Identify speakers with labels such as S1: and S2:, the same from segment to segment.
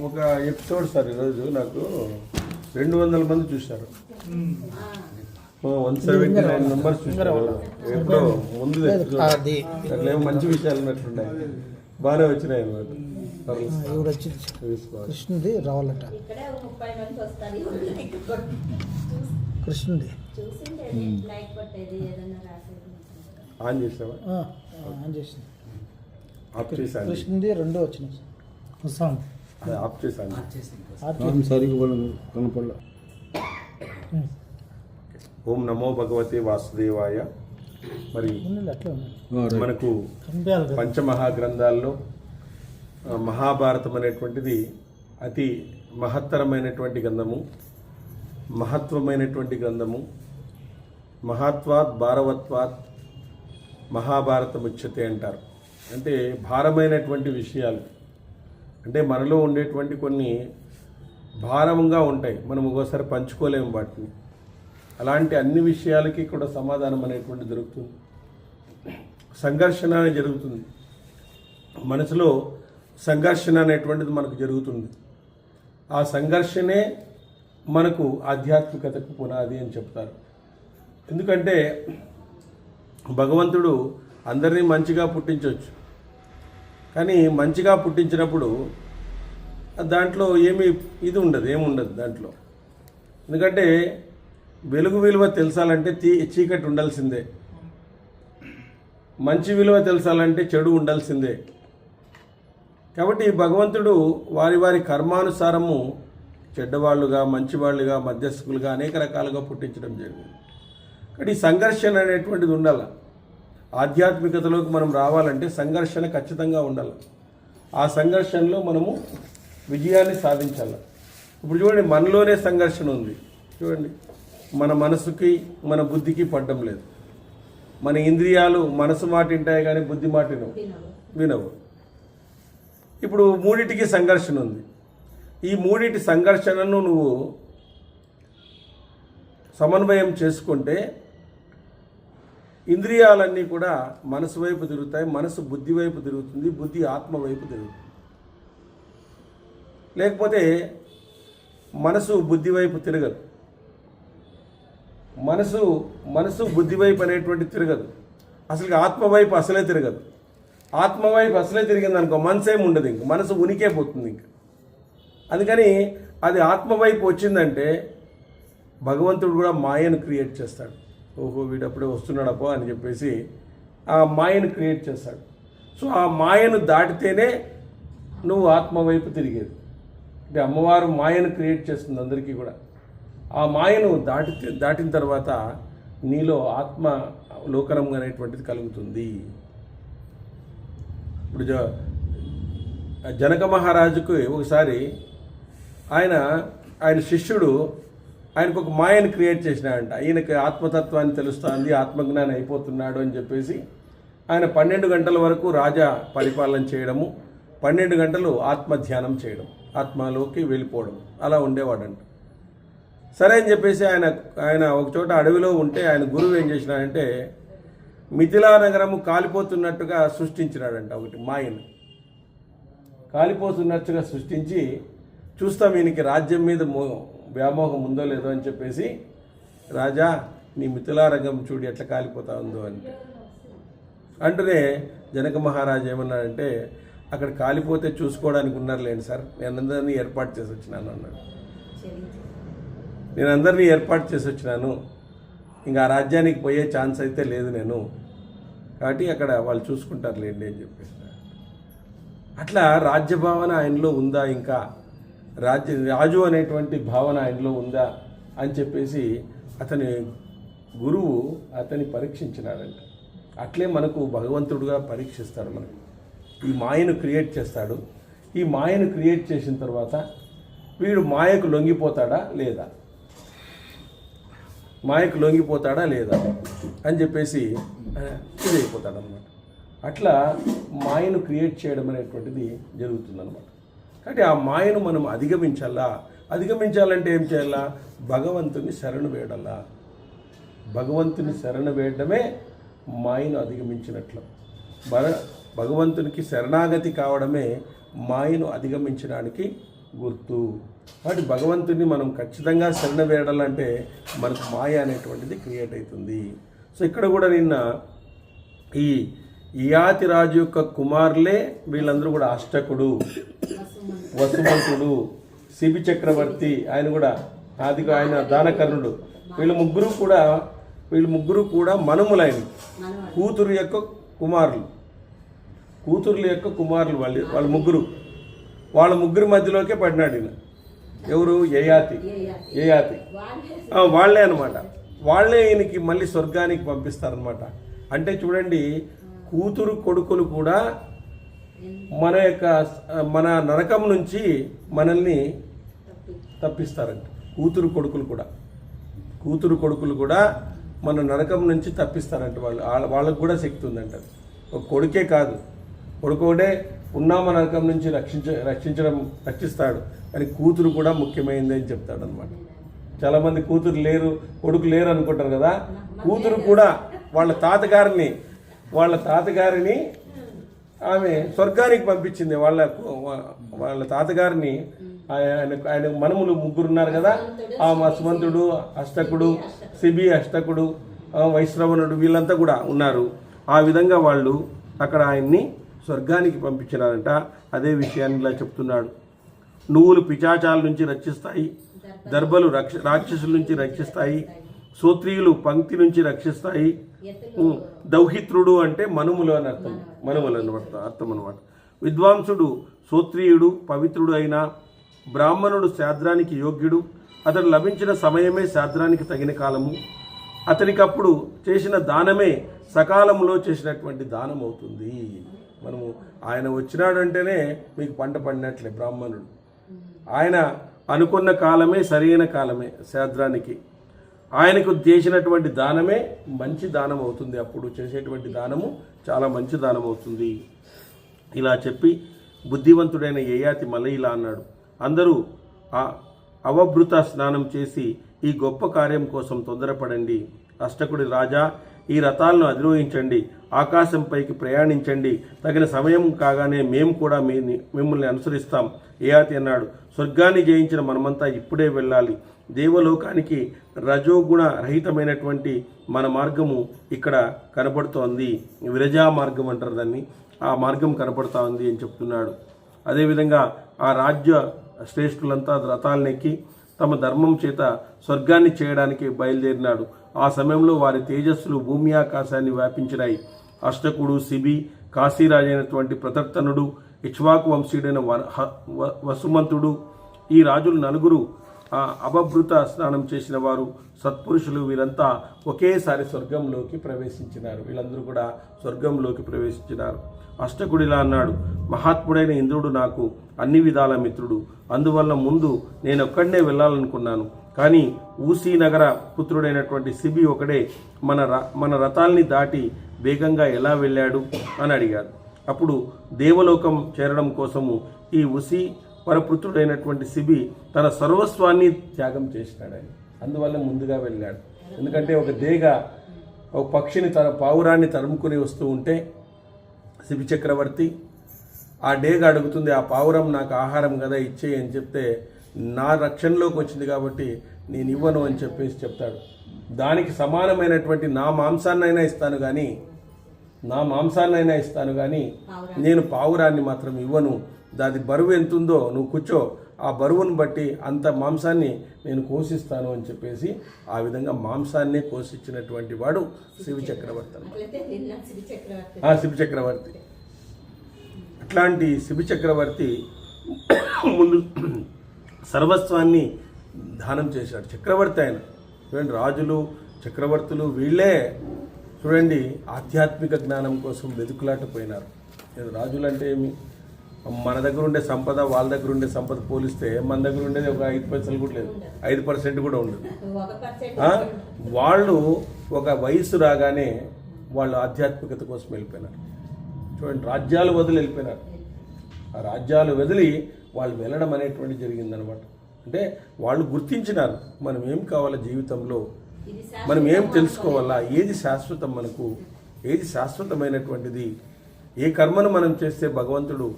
S1: ఒక episode sir ఈరోజు నాకు 200 మంది చూశారు. 179 మెంబర్స్ చూశారు. ఎప్పుడో ముందు అట్లేమో మంచి విషయాలు ఉన్నట్లున్నాయి, బాగానే వచ్చినాయి అన్నమాట.
S2: కృష్ణుడి రావాలట, కృష్ణుడి
S1: ఆన్ చేసావా?
S2: ఆన్ చేసింది.
S1: ఆఫ్ చేశాను.
S2: కృష్ణుడి 2 వచ్చినాయి.
S1: ఆఫ్ చేశాను.
S3: కనపడలే.
S1: ఓం నమో భగవతే వాసుదేవాయ. మరి మనకు పంచమహాగ్రంథాల్లో మహాభారతం అనేటువంటిది అతి మహత్తరమైనటువంటి గ్రంథము, మహత్వమైనటువంటి గ్రంథము. మహత్వాత్ భారవత్వాత్ మహాభారతముచ్యతే అంటారు. అంటే భారమైనటువంటి విషయాలు, అంటే మనలో ఉండేటువంటి కొన్ని భారంగా ఉంటాయి, మనం ఒక్కోసారి పంచుకోలేము వాటిని. అలాంటి అన్ని విషయాలకి కూడా సమాధానం అనేటువంటి దొరుకుతుంది. సంఘర్షణ అనేది జరుగుతుంది, మనసులో సంఘర్షణ అనేటువంటిది మనకు జరుగుతుంది. ఆ సంఘర్షణే మనకు ఆధ్యాత్మికతకు పునాది అని చెప్తారు. ఎందుకంటే భగవంతుడు అందరినీ మంచిగా పుట్టించవచ్చు, కానీ మంచిగా పుట్టించినప్పుడు దాంట్లో ఏముండదు దాంట్లో. ఎందుకంటే వెలుగు విలువ తెలుసాలంటే చీకటి ఉండాల్సిందే, మంచి విలువ తెలుసాలంటే చెడు ఉండాల్సిందే. కాబట్టి భగవంతుడు వారి వారి కర్మానుసారము చెడ్డవాళ్ళుగా, మంచివాళ్ళుగా, మధ్యస్థులుగా అనేక రకాలుగా పుట్టించడం జరిగింది. కాబట్టి ఈ సంఘర్షణ అనేటువంటిది ఉండాలి. ఆధ్యాత్మికతలోకి మనం రావాలంటే సంఘర్షణ ఖచ్చితంగా ఉండాలి. ఆ సంఘర్షణలో మనము విజయాన్ని సాధించాలి. ఇప్పుడు చూడండి, మనలోనే సంఘర్షణ ఉంది. చూడండి, మన మనసుకి మన బుద్ధికి పడ్డం లేదు. మన ఇంద్రియాలు మనసు మాట వింటాయి కానీ బుద్ధి మాట వినవు. ఇప్పుడు మూడిటికి సంఘర్షణ ఉంది. ఈ మూడిటి సంఘర్షణను నువ్వు సమన్వయం చేసుకుంటే ఇంద్రియాలన్నీ కూడా మనసు వైపు తిరుగుతాయి, మనసు బుద్ధి వైపు తిరుగుతుంది, బుద్ధి ఆత్మ వైపు తిరుగుతుంది. లేకపోతే మనసు బుద్ధి వైపు తిరగదు, మనసు బుద్ధి వైపు అనేటువంటి తిరగదు, అసలు ఆత్మ వైపు అసలే తిరగదు. ఆత్మ వైపు అసలే తిరిగింది అనుకో, మనసు ఏమి ఉండదు, ఇంక మనసు ఉనికే పోతుంది. ఇంక అందుకని అది ఆత్మ వైపు వచ్చిందంటే భగవంతుడు కూడా మాయను క్రియేట్ చేస్తాడు. ఓహో, వీడప్పుడే వస్తున్నాడపో అని చెప్పేసి ఆ మాయను క్రియేట్ చేస్తాడు. సో ఆ మాయను దాటితేనే నువ్వు ఆత్మ వైపు తిరిగేది. అంటే అమ్మవారు మాయను క్రియేట్ చేస్తుంది అందరికీ కూడా. ఆ మాయను దాటిన తర్వాత నీలో ఆత్మ లోకనం అనేటువంటిది కలుగుతుంది. ఇప్పుడు జనక మహారాజుకు ఒకసారి ఆయన శిష్యుడు ఆయనకు ఒక మాయను క్రియేట్ చేసినాడంట. ఈయనకి ఆత్మతత్వాన్ని తెలుస్తుంది, ఆత్మజ్ఞానం అయిపోతున్నాడు అని చెప్పేసి ఆయన 12 గంటల వరకు రాజా పరిపాలన చేయడము, 12 గంటలు ఆత్మధ్యానం చేయడం, ఆత్మలోకి వెళ్ళిపోవడం, అలా ఉండేవాడంట. సరే అని చెప్పేసి ఆయన ఒక చోట అడవిలో ఉంటే ఆయన గురువు ఏం చేసినాడంటే మిథిలా నగరము కాలిపోతున్నట్టుగా సృష్టించినాడంట. ఒకటి మాయను కాలిపోతున్నట్టుగా సృష్టించి, చూస్తాం ఈయనకి రాజ్యం మీద వ్యామోహం ఉందో లేదో అని చెప్పేసి, రాజా నీ మిథిలా రంగం చూడు ఎట్లా కాలిపోతా ఉందో అంటూనే జనక మహారాజు ఏమన్నాడంటే, అక్కడ కాలిపోతే చూసుకోవడానికి ఉన్నారులేండి సార్, నేను అందరినీ ఏర్పాటు చేసి వచ్చినాను అన్నాడు. నేను అందరినీ ఏర్పాటు చేసి వచ్చినాను, ఇంకా ఆ రాజ్యానికి పోయే ఛాన్స్ అయితే లేదు నేను, కాబట్టి అక్కడ వాళ్ళు చూసుకుంటారులేండి అని చెప్పేసి. అట్లా రాజ్యభావన ఆయనలో ఉందా, ఇంకా రాజు అనేటువంటి భావన ఆయనలో ఉందా అని చెప్పేసి అతని గురువు అతన్ని పరీక్షించినాడంట. అట్లే మనకు భగవంతుడుగా పరీక్షిస్తాడు. మనకు ఈ మాయను క్రియేట్ చేస్తాడు. ఈ మాయను క్రియేట్ చేసిన తర్వాత వీడు మాయకు లొంగిపోతాడా లేదా అని చెప్పేసి ఇది అయిపోతాడనమాట. అట్లా మాయను క్రియేట్ చేయడం అనేటువంటిది జరుగుతుందన్నమాట. కాబట్టి ఆ మాయను మనం అధిగమించాలంటే ఏం చేయాలా? భగవంతుని శరణు వేడాలా. భగవంతుని శరణు వేయడమే మాయను అధిగమించినట్లు. భగవంతునికి శరణాగతి కావడమే మాయను అధిగమించడానికి గుర్తు. కాబట్టి భగవంతుని మనం ఖచ్చితంగా శరణ వేడాలంటే మనకు మాయ అనేటువంటిది క్రియేట్ అవుతుంది. సో ఇక్కడ కూడా నిన్న ఈ ఇయాతి రాజు యొక్క కుమారులే వీళ్ళందరూ కూడా అష్టకుడు, వసుమంతుడు, శిబి చక్రవర్తి, ఆయన కూడా ఆయన దానకర్ణుడు, వీళ్ళ ముగ్గురు కూడా మనుములైన కూతురు యొక్క కుమారులు వాళ్ళ ముగ్గురు మధ్యలోకే పడినాడు ఈయన. ఎవరు? యయాతి. వాళ్ళే అనమాట. వాళ్ళే ఈయనకి మళ్ళీ స్వర్గానికి పంపిస్తారనమాట. అంటే చూడండి, కూతురు కొడుకులు కూడా మన నరకం నుంచి మనల్ని తప్పిస్తారంట. కూతురు కొడుకులు కూడా మన నరకం నుంచి తప్పిస్తారంట. వాళ్ళకు కూడా శక్తి ఉందంట. ఒక కొడుకే కాదు, కొడుకోడే ఉన్నామ నరకం నుంచి రక్షిస్తాడు, కానీ కూతురు కూడా ముఖ్యమైనది అని చెప్తాడు అనమాట. చాలామంది కొడుకు లేరు అనుకుంటారు కదా. కూతురు కూడా వాళ్ళ తాతగారిని ఆమె స్వర్గానికి పంపించింది. వాళ్ళ తాతగారిని ఆయన మనుములు ముగ్గురు ఉన్నారు కదా, ఆ వసుమంతుడు, అష్టకుడు, శిబి అష్టకుడు, వైశ్రవణుడు, వీళ్ళంతా కూడా ఉన్నారు. ఆ విధంగా వాళ్ళు అక్కడ ఆయన్ని స్వర్గానికి పంపించినారంట. అదే విషయాన్ని ఇలా చెప్తున్నాడు. నువ్వులు పిచాచాల నుంచి రక్షిస్తాయి, దర్భలు రాక్షసుల నుంచి రక్షిస్తాయి, సోత్రియులు పంక్తి నుంచి రక్షిస్తాయి. దౌహిత్రుడు అంటే మనుములు అని అర్థం, అర్థం అనమాట. విద్వాంసుడు సోత్రియుడు, పవిత్రుడు అయిన బ్రాహ్మణుడు శాద్రానికి యోగ్యుడు. అతడు లభించిన సమయమే శాద్రానికి తగిన కాలము. అతనికప్పుడు చేసిన దానమే సకాలంలో చేసినటువంటి దానం అవుతుంది. మనము ఆయన వచ్చినాడంటేనే మీకు పంట పడినట్లే. బ్రాహ్మణుడు ఆయన అనుకున్న కాలమే సరైన కాలమే శాద్రానికి. ఆయనకు చేసినటువంటి దానమే మంచి దానం అవుతుంది. అప్పుడు చేసేటువంటి దానము చాలా మంచి దానం అవుతుంది. ఇలా చెప్పి బుద్ధివంతుడైన యయాతి మళ్ళీ ఇలా అన్నాడు. అందరూ అవభృత స్నానం చేసి ఈ గొప్ప కార్యం కోసం తొందరపడండి. అష్టకుడి రాజా, ఈ రథాలను అధిరోహించండి, ఆకాశంపైకి ప్రయాణించండి. తగిన సమయం కాగానే మేము కూడా మిమ్మల్ని అనుసరిస్తాం. యయాతి అన్నాడు, స్వర్గాన్ని జయించిన మనమంతా ఇప్పుడే వెళ్ళాలి. దేవలోకానికి రజోగుణ రహితమైనటువంటి మన మార్గము ఇక్కడ కనపడుతోంది. విరజా మార్గం అంటారు దాన్ని. ఆ మార్గం కనపడుతూ ఉంది అని చెప్తున్నాడు. అదేవిధంగా ఆ రాజ్య శ్రేష్ఠులంతా రథాలనెక్కి తమ ధర్మం చేత స్వర్గాన్ని చేయడానికి బయలుదేరినాడు. ఆ సమయంలో వారి తేజస్సులు భూమి ఆకాశాన్ని వ్యాపించినాయి. అష్టకుడు, శిబి, కాశీరాజైనటువంటి ప్రతర్తనుడు, ఇక్ష్వాకు వంశీయుడైన వసుమంతుడు, ఈ రాజులు నలుగురు అపభృత స్నానం చేసిన వారు సత్పురుషులు. వీరంతా ఒకేసారి స్వర్గంలోకి ప్రవేశించినారు. వీళ్ళందరూ కూడా స్వర్గంలోకి ప్రవేశించినారు. అష్టకుడిలా అన్నాడు, మహాత్ముడైన ఇంద్రుడు నాకు అన్ని విధాల మిత్రుడు. అందువల్ల ముందు నేను ఒక్కడనే వెళ్ళాలనుకున్నాను, కానీ ఊసీ నగర పుత్రుడైనటువంటి శిబి ఒకడే మన రథాల్ని దాటి వేగంగా ఎలా వెళ్ళాడు అని అడిగాడు. అప్పుడు దేవలోకం చేరడం కోసము ఈ ఊసీ పరపుత్రుడైనటువంటి శిబి తన సర్వస్వాన్ని త్యాగం చేసినాడు. ఆయన అందువల్ల ముందుగా వెళ్ళాడు. ఎందుకంటే ఒక పక్షిని తన పావురాన్ని తరుముకుని వస్తూ ఉంటే శిబి చక్రవర్తి ఆ డేగ అడుగుతుంది, ఆ పావురం నాకు ఆహారం కదా ఇచ్చేయి అని చెప్తే, నా రక్షణలోకి వచ్చింది కాబట్టి నేను ఇవ్వను అని చెప్పేసి చెప్తాడు. దానికి సమానమైనటువంటి నా మాంసాన్నైనా ఇస్తాను కానీ నేను పావురాన్ని మాత్రం ఇవ్వను. దాని బరువు ఎంతుందో నువ్వు కూర్చో, ఆ బరువును బట్టి అంత మాంసాన్ని నేను కోసిస్తాను అని చెప్పేసి ఆ విధంగా మాంసాన్నే కోసిచ్చినటువంటి వాడు శివి చక్రవర్తి. శివి చక్రవర్తి అట్లాంటి శివి చక్రవర్తి ముందు సర్వస్వాన్ని దానం చేశాడు. చక్రవర్తి ఆయన. చూడండి, రాజులు చక్రవర్తులు వీళ్ళే చూడండి ఆధ్యాత్మిక జ్ఞానం కోసం వెతుకులాట పోయినారు. రాజులు అంటే ఏమి, మన దగ్గర ఉండే సంపద వాళ్ళ దగ్గర ఉండే సంపద పోలిస్తే మన దగ్గర ఉండేది ఒక 5 పైసలు కూడా లేదు, 5% కూడా ఉండదు. వాళ్ళు ఒక వయసు రాగానే వాళ్ళు ఆధ్యాత్మికత కోసం వెళ్ళిపోయినారు. చూడండి, రాజ్యాలు వదిలి వెళ్ళిపోయినారు. ఆ రాజ్యాలు వదిలి వాళ్ళు వెళ్ళడం అనేటువంటి జరిగిందనమాట. అంటే వాళ్ళు గుర్తించినారు మనం ఏం కావాలా జీవితంలో, మనం ఏం తెలుసుకోవాలా, ఏది శాశ్వతం, మనకు ఏది శాశ్వతమైనటువంటిది, ఏ కర్మను మనం చేస్తే భగవంతుడు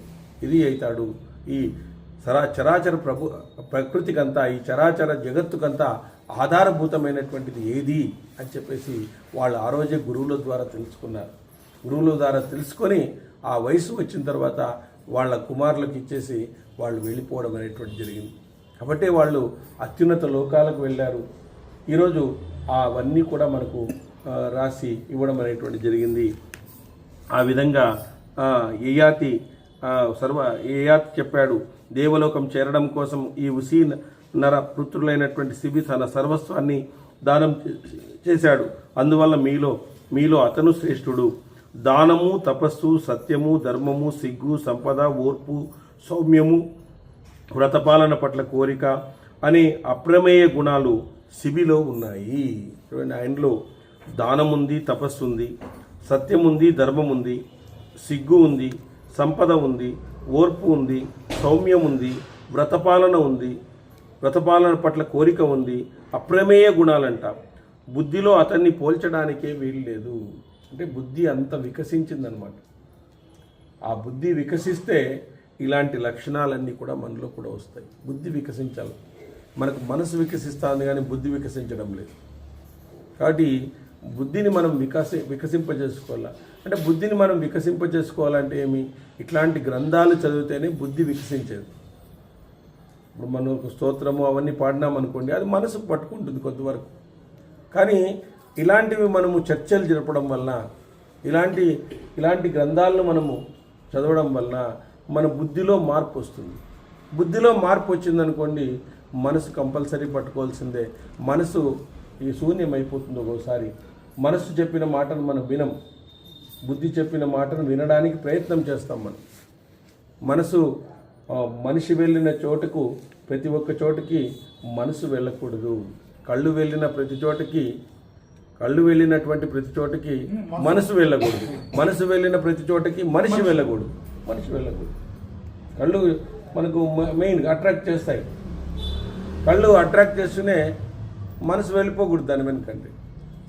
S1: ఇది అవుతాడు, ఈ చరాచర ప్రకృతికంతా ఈ చరాచర జగత్తుకంతా ఆధారభూతమైనటువంటిది ఏది అని చెప్పేసి వాళ్ళు ఆ రోజే గురువుల ద్వారా తెలుసుకున్నారు. గురువుల ద్వారా తెలుసుకొని ఆ వయసు వచ్చిన తర్వాత వాళ్ళ కుమారులకు ఇచ్చేసి వాళ్ళు వెళ్ళిపోవడం అనేటువంటి జరిగింది. కాబట్టి వాళ్ళు అత్యున్నత లోకాలకు వెళ్ళారు. ఈరోజు అవన్నీ కూడా మనకు రాసి ఇవ్వడం అనేటువంటి జరిగింది. ఆ విధంగా యయాతి చెప్పాడు, దేవలోకం చేరడం కోసం ఈ ఉసీ నర పుత్రులైనటువంటి శిబి తన సర్వస్వాన్ని దానం చేశాడు. అందువల్ల మీలో అతను శ్రేష్ఠుడు. దానము, తపస్సు, సత్యము, ధర్మము, సిగ్గు, సంపద, ఓర్పు, సౌమ్యము, వ్రతపాలన పట్ల కోరిక అనే అప్రమేయ గుణాలు శిబిలో ఉన్నాయి. చూడండి, ఆయనలో దానం ఉంది, తపస్సు ఉంది, సత్యం ఉంది, ధర్మం ఉంది, సిగ్గు ఉంది, సంపద ఉంది, ఓర్పు ఉంది, సౌమ్యం ఉంది, వ్రతపాలన ఉంది, వ్రతపాలన పట్ల కోరిక ఉంది, అప్రమేయ గుణాలంట. బుద్ధిలో అతన్ని పోల్చడానికే వీలు లేదు. అంటే బుద్ధి అంత వికసించిందనమాట. ఆ బుద్ధి వికసిస్తే ఇలాంటి లక్షణాలన్నీ కూడా మనలో కూడా వస్తాయి. బుద్ధి వికసించాలి. మనకు మనసు వికసిస్తుంది కానీ బుద్ధి వికసించడం లేదు. కాబట్టి బుద్ధిని మనం వికసింపజేసుకోవాలి. అంటే బుద్ధిని మనం వికసింపజేసుకోవాలంటే ఏమి? ఇట్లాంటి గ్రంథాలు చదివితేనే బుద్ధి వికసించేది. ఇప్పుడు మనం స్తోత్రము అవన్నీ పాడినామనుకోండి, అది మనసు పట్టుకుంటుంది కొంతవరకు. కానీ ఇలాంటివి మనము చర్చలు జరపడం వలన, ఇలాంటి గ్రంథాలను మనము చదవడం వలన మన బుద్ధిలో మార్పు వస్తుంది. బుద్ధిలో మార్పు వచ్చిందనుకోండి, మనసు కంపల్సరీ పట్టుకోవాల్సిందే. మనసు ఈ శూన్యం అయిపోతుంది. ఒక్కోసారి మనసు చెప్పిన మాటను మనం వినం, బుద్ధి చెప్పిన మాటను వినడానికి ప్రయత్నం చేస్తాం. మనసు మనిషి వెళ్ళిన చోటుకు, ప్రతి ఒక్క చోటుకి మనసు వెళ్ళకూడదు. కళ్ళు వెళ్ళినటువంటి ప్రతి చోటకి మనసు వెళ్ళకూడదు. మనసు వెళ్ళిన ప్రతి చోటకి మనిషి వెళ్ళకూడదు. కళ్ళు మనకు మెయిన్గా అట్రాక్ట్ చేస్తాయి. కళ్ళు అట్రాక్ట్ చేస్తూనే మనసు వెళ్ళిపోకూడదు దాని వెనుకంటే.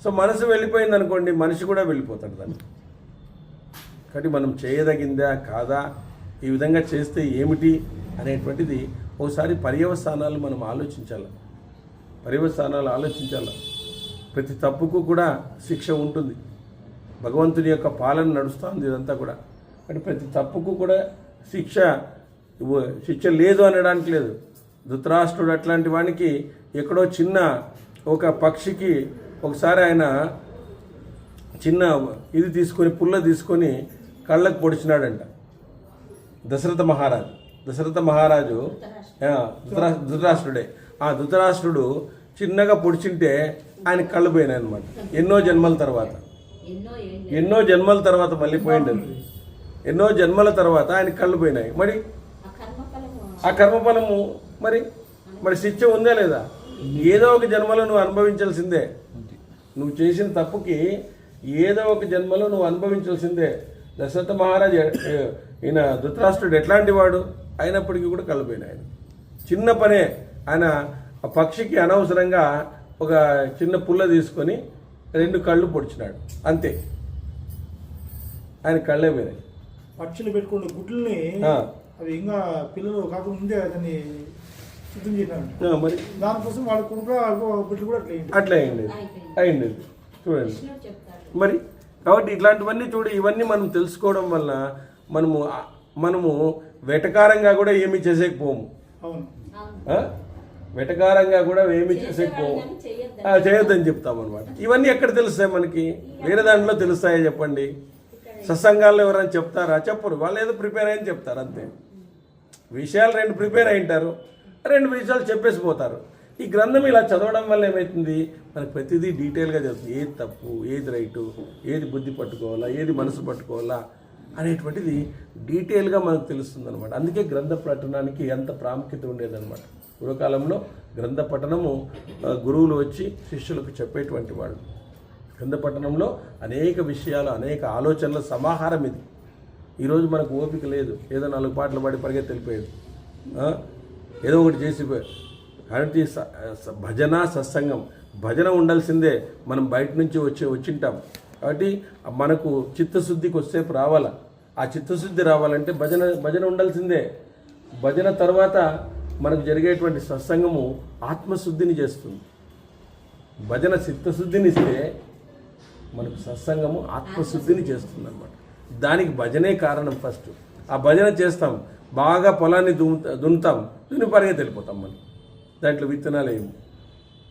S1: సో మనసు వెళ్ళిపోయింది అనుకోండి, మనిషి కూడా వెళ్ళిపోతాడు దాన్ని. కాబట్టి మనం చేయదగిందా కాదా, ఈ విధంగా చేస్తే ఏమిటి అనేటువంటిది ఒకసారి పర్యవసానాలు మనం ఆలోచించాలి. ప్రతి తప్పుకు కూడా శిక్ష ఉంటుంది. భగవంతుని యొక్క పాలన నడుస్తుంది ఇదంతా కూడా. అంటే ప్రతి తప్పుకు కూడా శిక్ష లేదు అనడానికి లేదు. ధృతరాష్ట్రుడు అట్లాంటి వానికి ఎక్కడో చిన్న ఒక పక్షికి ఒకసారి ఆయన చిన్న పుల్ల తీసుకొని కళ్ళకు పొడిచినాడంట దశరథ మహారాజు ధృతరాష్ట్రుడే. ఆ ధృతరాష్ట్రుడు చిన్నగా పొడిచింటే ఆయన కళ్ళు పోయినాయి అనమాట. ఎన్నో జన్మల తర్వాత మళ్ళీ పోయింది. ఎన్నో జన్మల తర్వాత ఆయన కళ్ళు పోయినాయి. మరి ఆ కర్మఫలము మరి శిక్ష ఉందా లేదా? ఏదో ఒక జన్మలో నువ్వు అనుభవించాల్సిందే. నువ్వు చేసిన తప్పుకి ఏదో ఒక జన్మలో నువ్వు అనుభవించాల్సిందే. దశరథ మహారాజు ఈయన ధృతరాష్ట్రుడు ఎట్లాంటి వాడు అయినప్పటికీ కూడా కళ్ళు పోయినాయి. చిన్న పనే, ఆయన ఆ పక్షికి అనవసరంగా ఒక చిన్న పుల్ల తీసుకొని 2 కళ్ళు పొడిచినాడు, అంతే. ఆయన కళ్ళే పోయినాయి.
S2: పక్షులు పెట్టుకున్న గుడ్లని అవి ఇంకా పిల్లలు కాకముందే దాన్ని సిద్ధం చేసినాడు. మరి దానికోసం వాళ్ళ కొడుకు బిడ్డలు కూడా అట్లా అయింది. చూడండి మరి. కాబట్టి ఇట్లాంటివన్నీ ఇవన్నీ మనం తెలుసుకోవడం వల్ల మనము వెటకారంగా కూడా ఏమి చేసేకపోము. వెటకారంగా కూడా ఏమి చేసేకపోము, చేయొద్దని చెప్తాం అనమాట. ఇవన్నీ ఎక్కడ తెలుస్తాయి మనకి? వేరే దాంట్లో తెలుస్తాయో చెప్పండి? సత్సంగాల్లో ఎవరైనా చెప్తారా? చెప్పరు. వాళ్ళు ఏదో ప్రిపేర్ అయ్యని చెప్తారు, అంతే. విషయాలు 2 ప్రిపేర్ అయి ఉంటారు, 2 విషయాలు చెప్పేసి పోతారు. ఈ గ్రంథం ఇలా చదవడం వల్ల ఏమవుతుంది? మనకు ప్రతిదీ డీటెయిల్గా చెప్తుంది. ఏది తప్పు, ఏది రైటు, ఏది బుద్ధి పట్టుకోవాలా, ఏది మనసు పట్టుకోవాలా అనేటువంటిది డీటెయిల్గా మనకు తెలుస్తుంది అనమాట. అందుకే గ్రంథ పఠనానికి ఎంత ప్రాముఖ్యత ఉండేదన్నమాట. పూర్వకాలంలో గ్రంథ పఠనము గురువులు వచ్చి శిష్యులకు చెప్పేటువంటి వాళ్ళు. గ్రంథ పఠనంలో అనేక విషయాలు, అనేక ఆలోచనల సమాహారం ఇది. ఈరోజు మనకు ఓపిక లేదు. ఏదో 4 పాటలు పాడి పరిగెత్తి వెళ్ళిపోయేది, ఏదో ఒకటి చేసిపోయారు. కాబట్టి భజన, సత్సంగం, భజన ఉండాల్సిందే. మనం బయట నుంచి వచ్చింటాం కాబట్టి మనకు చిత్తశుద్ధికి వస్తే రావాలా. ఆ చిత్తశుద్ధి రావాలంటే భజన ఉండాల్సిందే.
S1: భజన తర్వాత మనకు జరిగేటువంటి సత్సంగము ఆత్మశుద్ధిని చేస్తుంది. భజన చిత్తశుద్ధిని ఇస్తే మనకు సత్సంగము ఆత్మశుద్ధిని చేస్తుంది అన్నమాట. దానికి భజనే కారణం. ఫస్ట్ ఆ భజన చేస్తాం, బాగా పొలాన్ని దున్నుతాం, దున్ని పరిగెత్తి వెళ్ళిపోతాం. మనం దాంట్లో విత్తనాలు ఏమి.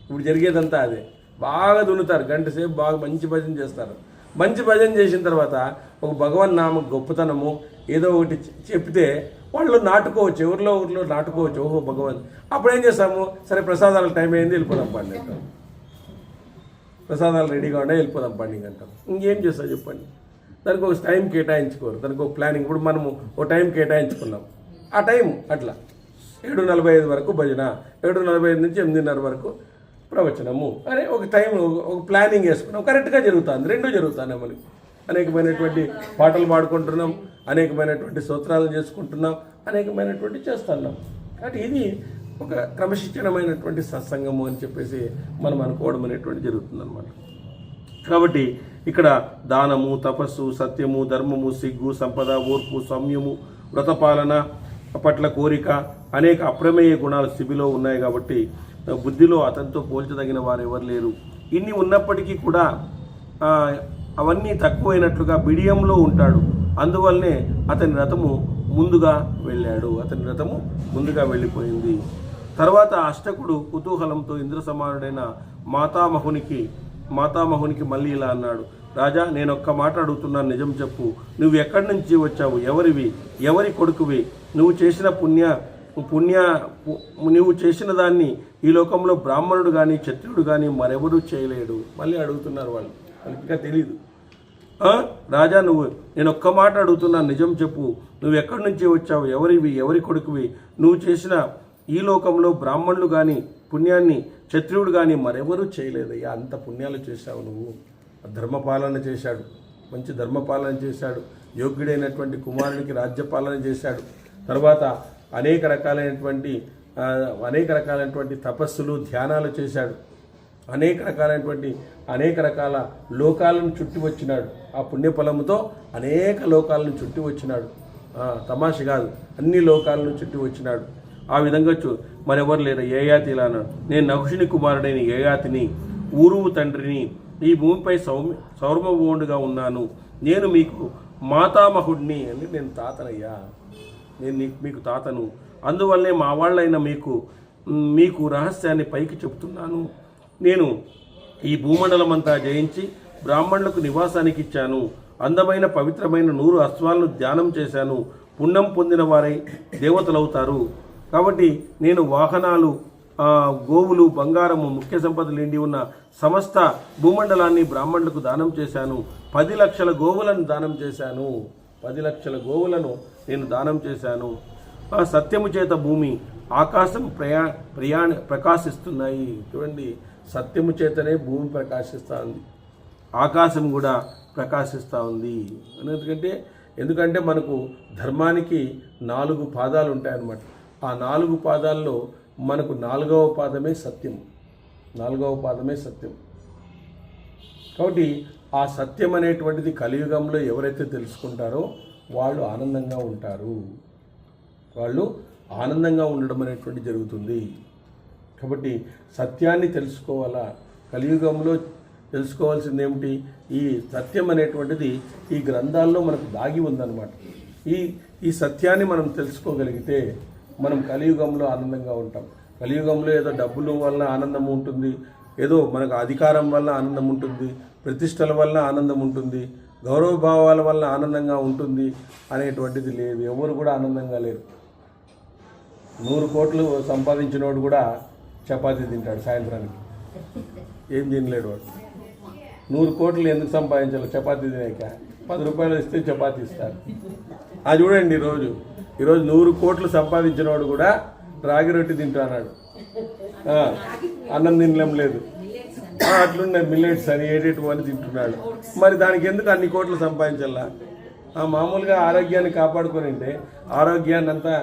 S1: ఇప్పుడు జరిగేదంతా అదే. బాగా దున్నుతారు, గంట సేపు బాగా మంచి భజన చేస్తారు. మంచి భజన చేసిన తర్వాత ఒక భగవన్ నామ గొప్పతనము ఏదో ఒకటి చెప్తే వాళ్ళు నాటుకోవచ్చు, ఊరిలో నాటుకోవచ్చు. ఓహో భగవాన్. అప్పుడు ఏం చేస్తాము, సరే ప్రసాదాల టైం అయింది వెళ్ళిపోదాం పండి అంటాం. ప్రసాదాలు రెడీగా ఉండే వెళ్ళిపోదాం పండి అంటాం. ఇంకేం చేస్తాం చెప్పండి. దానికి ఒక టైం కేటాయించుకోరు, దానికి ఒక ప్లానింగ్. ఇప్పుడు మనము ఒక టైం కేటాయించుకున్నాం, ఆ టైం అట్లా 7:45 వరకు భజన, 7:45 నుంచి 8:30 వరకు ప్రవచనము అనే ఒక టైం, ఒక ప్లానింగ్ వేసుకున్నాం. కరెక్ట్గా జరుగుతుంది, రెండూ జరుగుతానే మనకి. అనేకమైనటువంటి పాటలు పాడుకుంటున్నాం, అనేకమైనటువంటి స్తోత్రాలు చేసుకుంటున్నాం, అనేకమైనటువంటి చేస్తున్నాం. కాబట్టి ఇది ఒక క్రమశిక్షణమైనటువంటి సత్సంగము అని చెప్పేసి మనం అనుకోవడం అనేటువంటి జరుగుతుందన్నమాట. కాబట్టి ఇక్కడ దానము, తపస్సు, సత్యము, ధర్మము, సిగ్గు, సంపద, ఓర్పు, సౌమ్యము, వ్రతపాలన పట్ల కోరిక, అనేక అప్రమేయ గుణాలు శిబిలో ఉన్నాయి. కాబట్టి బుద్ధిలో అతనితో పోల్చదగిన వారు ఎవరు లేరు. ఇన్ని ఉన్నప్పటికీ కూడా అవన్నీ తక్కువైనట్లుగా బిడియంలో ఉంటాడు. అందువల్లనే అతని రథము ముందుగా వెళ్ళాడు, అతని రథము ముందుగా వెళ్ళిపోయింది. తర్వాత అష్టకుడు కుతూహలంతో ఇంద్ర సమానుడైన మాతామహునికి మళ్ళీ ఇలా అన్నాడు, రాజా, నేను ఒక్క మాట అడుగుతున్నాను, నిజం చెప్పు. నువ్వు ఎక్కడి నుంచి వచ్చావు? ఎవరివి? ఎవరి కొడుకువి? నువ్వు చేసిన దాన్ని ఈ లోకంలో బ్రాహ్మణుడు కానీ క్షత్రియుడు కానీ మరెవరూ చేయలేడు. మళ్ళీ అడుగుతున్నారు వాళ్ళు, వాళ్ళకి ఇంకా తెలీదు. రాజా, నేను ఒక్క మాట అడుగుతున్నాను, నిజం చెప్పు. నువ్వు ఎక్కడి నుంచి వచ్చావు? ఎవరివి? ఎవరి కొడుకువి? నువ్వు చేసిన ఈ లోకంలో బ్రాహ్మణులు కానీ పుణ్యాన్ని క్షత్రియుడు కానీ మరెవరూ చేయలేదయ్యా. అంత పుణ్యాలు చేశావు నువ్వు. ధర్మపాలన చేశాడు, మంచి ధర్మపాలన చేశాడు. యోగ్యుడైనటువంటి కుమారునికి రాజ్యపాలన చేశాడు. తర్వాత అనేక రకాలైనటువంటి తపస్సులు, ధ్యానాలు చేశాడు. అనేక రకాల లోకాలను చుట్టి వచ్చినాడు. ఆ పుణ్యఫలముతో అనేక లోకాలను చుట్టి వచ్చినాడు. తమాష కాదు, అన్ని లోకాలను చుట్టి వచ్చినాడు. ఆ విధంగా మరెవరు లేరు. యయాతి ఇలా అన్నాడు, నేను నహుషుని కుమారుడైన యయాతిని, ఊరువు తండ్రిని, ఈ భూమిపై సౌర్మభూముడుగా ఉన్నాను. నేను మీకు మాతామహుడిని అని, నేను తాతనయ్యా, నేను మీకు తాతను. అందువల్లే మా వాళ్ళైన మీకు రహస్యాన్ని పైకి చెప్తున్నాను. నేను ఈ భూమండలమంతా జయించి బ్రాహ్మణులకు నివాసానికి ఇచ్చాను. అందమైన పవిత్రమైన 100 అశ్వాలను ధ్యానం చేశాను. పుణ్యం పొందిన వారై దేవతలవుతారు. కాబట్టి నేను వాహనాలు, గోవులు, బంగారము, ముఖ్య సంపదలు నిండి ఉన్న సమస్త భూమండలాన్ని బ్రాహ్మణులకు దానం చేశాను. 10 లక్షల గోవులను దానం చేశాను. 10 లక్షల గోవులను నేను దానం చేశాను. ఆ సత్యము చేత భూమి, ఆకాశం ప్రకాశిస్తున్నాయి. చూడండి, సత్యము చేతనే భూమి ప్రకాశిస్తూ ఉంది, ఆకాశం కూడా ప్రకాశిస్తూ ఉంది. ఎందుకంటే మనకు ధర్మానికి 4 పాదాలు ఉంటాయన్నమాట. ఆ 4 పాదాల్లో మనకు 4వ పాదమే సత్యం. 4వ పాదమే సత్యం. కాబట్టి ఆ సత్యం అనేటువంటిది కలియుగంలో ఎవరైతే తెలుసుకుంటారో వాళ్ళు ఆనందంగా ఉంటారు. వాళ్ళు ఆనందంగా ఉండడం అనేటువంటి జరుగుతుంది. కాబట్టి సత్యాన్ని తెలుసుకోవాలా. కలియుగంలో తెలుసుకోవాల్సింది ఏమిటి? ఈ సత్యం అనేటువంటిది ఈ గ్రంథాల్లో మనకు దాగి ఉందన్నమాట. ఈ సత్యాన్ని మనం తెలుసుకోగలిగితే మనం కలియుగంలో ఆనందంగా ఉంటాం. కలియుగంలో ఏదో డబ్బుల వల్ల ఆనందం ఉంటుంది, ఏదో మనకు అధికారం వల్ల ఆనందం ఉంటుంది, ప్రతిష్టల వల్ల ఆనందం ఉంటుంది, గౌరవభావాల వల్ల ఆనందంగా ఉంటుంది అనేటువంటిది లేదు. ఎవరు కూడా ఆనందంగా లేరు. 100 కోట్లు సంపాదించినోడు కూడా చపాతీ తింటాడు సాయంత్రానికి, ఏం తినలేడు వాడు. 100 కోట్లు ఎందుకు సంపాదించాలి? చపాతీ తినేక 10 రూపాయలు ఇస్తే చపాతీ ఇస్తారు. అది చూడండి, ఈరోజు 100 కోట్లు సంపాదించినవాడు కూడా రాగి రొట్టి తింటున్నాడు, అన్నం తినలేం లేదు. అట్లున్నాయి మిల్లెట్స్ అని, ఏటేటివని తింటున్నాడు. మరి దానికి ఎందుకు అన్ని కోట్లు సంపాదించాలా? మామూలుగా ఆరోగ్యాన్ని కాపాడుకొని ఉంటే ఆరోగ్యాన్ని అంతా